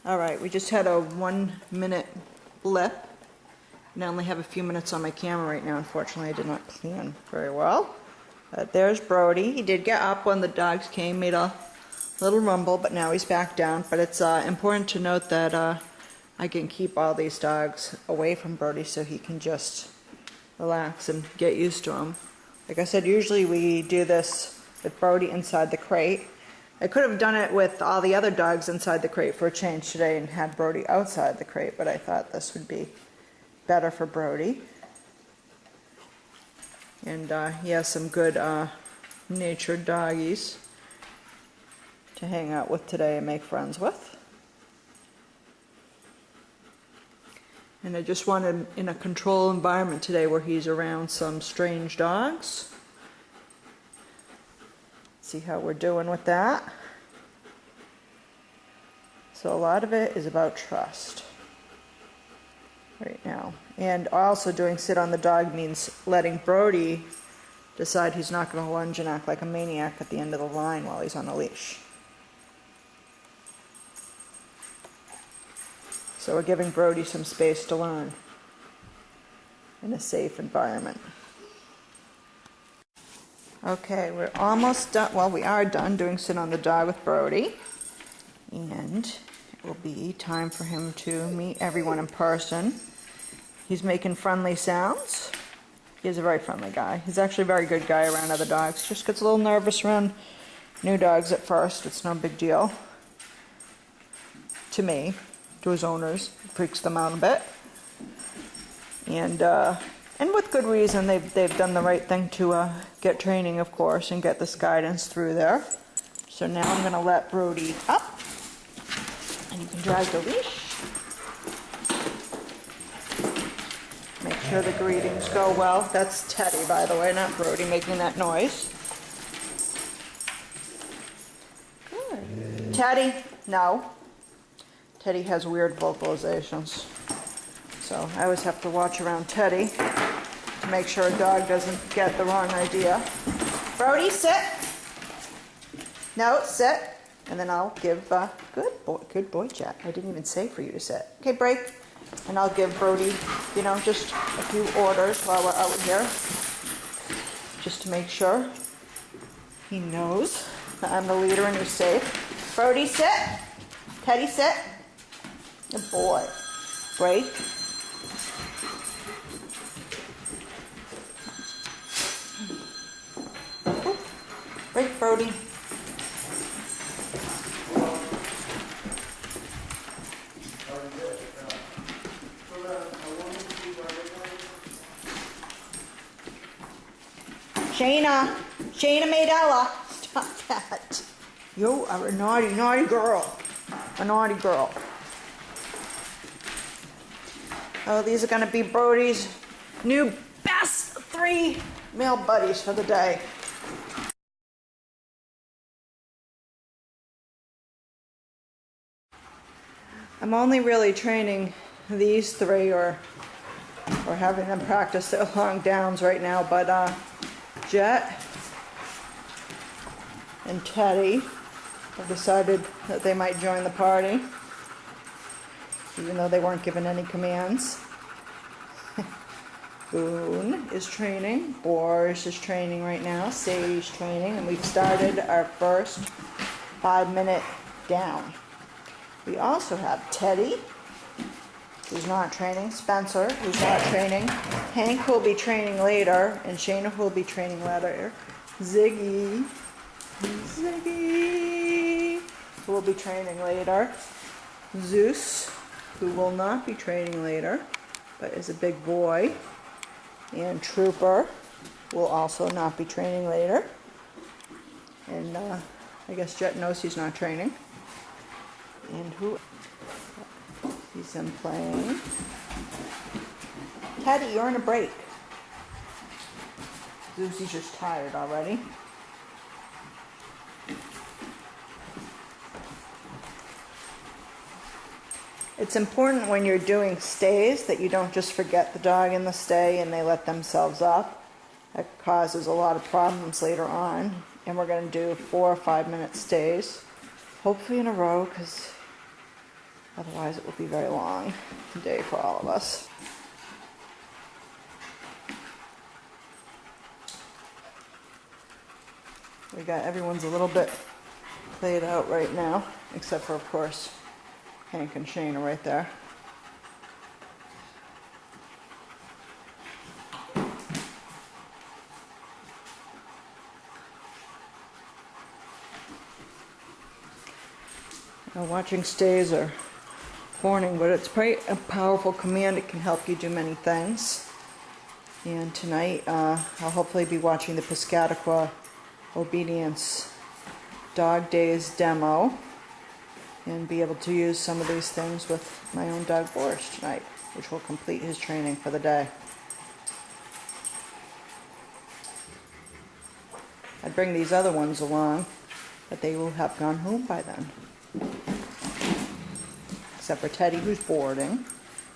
All right, we just had a 1-minute blip. And I only have a few minutes on my camera right now. Unfortunately, I did not plan very well. There's Brody. He did get up when the dogs came, made a little rumble, but now he's back down. But it's important to note that I can keep all these dogs away from Brody so he can just relax and get used to them. Like I said, usually we do this with Brody inside the crate. I could have done it with all the other dogs inside the crate for a change today and had Brody outside the crate, but I thought this would be better for Brody. And he has some good natured doggies to hang out with today and make friends with. And I just want him in a controlled environment today where he's around some strange dogs. See how we're doing with that. So a lot of it is about trust right now. And also doing sit on the dog means letting Brody decide he's not going to lunge and act like a maniac at the end of the line while he's on a leash. So we're giving Brody some space to learn in a safe environment. Okay, we're almost done. Well, we are done doing sit on the dog with Brody. And it will be time for him to meet everyone in person. He's making friendly sounds. He's a very friendly guy. He's actually a very good guy around other dogs. Just gets a little nervous around new dogs at first. It's no big deal. To me, to his owners, it freaks them out a bit. And with good reason, they've done the right thing to get training, of course, and get this guidance through there. So now I'm going to let Brody up, and you can drag the leash. Make sure the greetings go well. That's Teddy, by the way, not Brody, making that noise. Good. Teddy, no. Teddy has weird vocalizations. So I always have to watch around Teddy to make sure a dog doesn't get the wrong idea. Brody, sit. No, sit. And then I'll give, good boy, Jack. I didn't even say for you to sit. Okay, break. And I'll give Brody, just a few orders while we're out here. Just to make sure he knows that I'm the leader and he's safe. Brody, sit. Teddy, sit. Good boy. Break. Break, Brody. Shayna Maidella, stop that. You are a naughty, naughty girl. A naughty girl. Oh, these are going to be Brody's new best 3 male buddies for the day. I'm only really training these 3 or having them practice their long downs right now, but Jet and Teddy have decided that they might join the party, even though they weren't given any commands. Boone is training, Boris is training right now, Sadie's training, and we've started our first 5-minute down. We also have Teddy, who's not training, Spencer, who's not training, Hank will be training later, and Shayna will be training later, Ziggy, who will be training later, Zeus, who will not be training later, but is a big boy, and Trooper will also not be training later, and I guess Jet knows he's not training. And who? He's in playing. Teddy, you're on a break. Susie's just tired already. It's important when you're doing stays that you don't just forget the dog in the stay and they let themselves up. That causes a lot of problems later on. And we're going to do 4 or 5 minute stays, hopefully in a row, because Otherwise it will be a very long day for all of us. We got everyone's a little bit played out right now, except for, of course, Hank and Shane are right there. Now, watching stays or horning, but it's quite a powerful command. It can help you do many things. And tonight, I'll hopefully be watching the Piscataqua Obedience Dog Days demo and be able to use some of these things with my own dog Boris tonight, which will complete his training for the day. I'd bring these other ones along, but they will have gone home by then. Except for Teddy, who's boarding,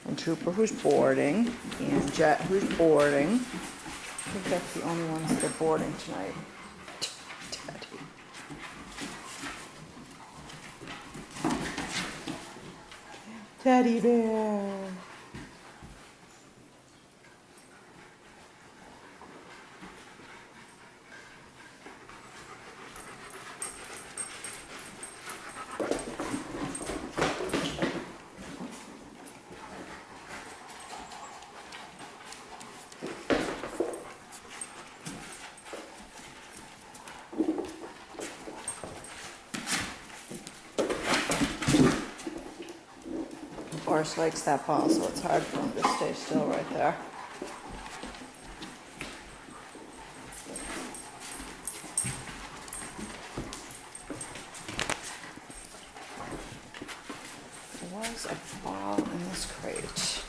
and Trooper, who's boarding, and Jet, who's boarding. I think that's the only ones that are boarding tonight. Teddy. Teddy bear. Boris likes that ball, so it's hard for him to stay still right there. There was a ball in this crate.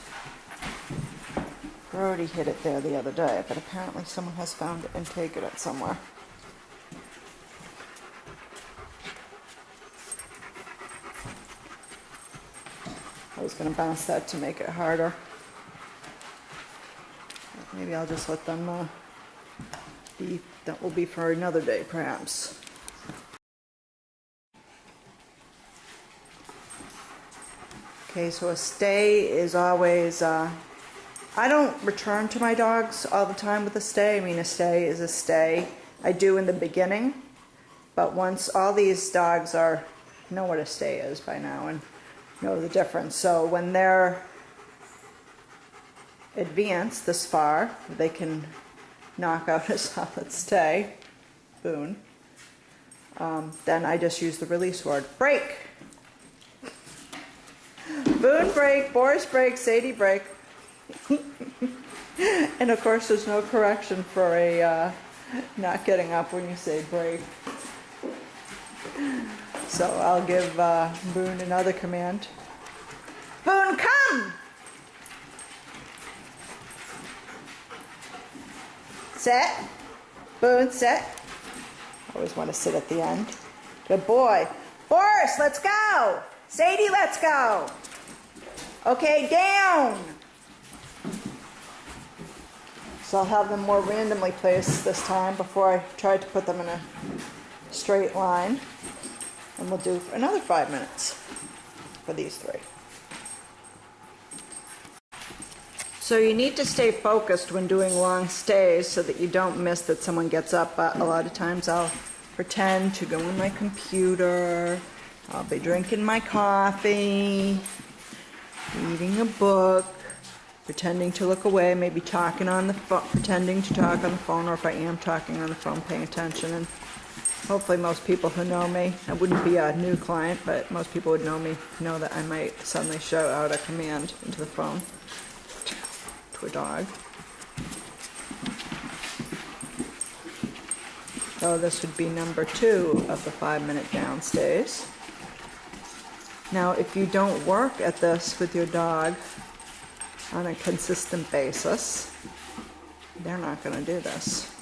Brody hid it there the other day, but apparently someone has found it and taken it somewhere. I was going to bounce that to make it harder. Maybe I'll just let them be. That will be for another day, perhaps. Okay, so a stay is always, I don't return to my dogs all the time with a stay. I mean, a stay is a stay. I do in the beginning, but once all these dogs know what a stay is by now and know the difference. So when they're advanced this far, they can knock out a solid stay, Boone. Then I just use the release word, break. Boone break, Boris break, Sadie break. And of course there's no correction for a not getting up when you say break. So I'll give Boone another command. Boone, come! Sit. Boone, sit. Always want to sit at the end. Good boy. Boris, let's go. Sadie, let's go. Okay, down. So I'll have them more randomly placed this time before I try to put them in a straight line. And we'll do another 5 minutes for these three. So you need to stay focused when doing long stays so that you don't miss that someone gets up. But a lot of times I'll pretend to go on my computer. I'll be drinking my coffee, reading a book, pretending to look away, maybe talking on the phone, pretending to talk on the phone, or if I am talking on the phone, paying attention. And hopefully most people who know me, I wouldn't be a new client, but most people would know me, know that I might suddenly shout out a command into the phone to a dog. So this would be number 2 of the 5-minute down stays. Now, if you don't work at this with your dog on a consistent basis, they're not going to do this.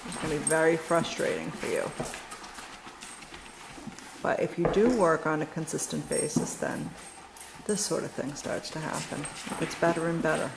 It's going to be very frustrating for you. But if you do work on a consistent basis, then this sort of thing starts to happen. It gets better and better.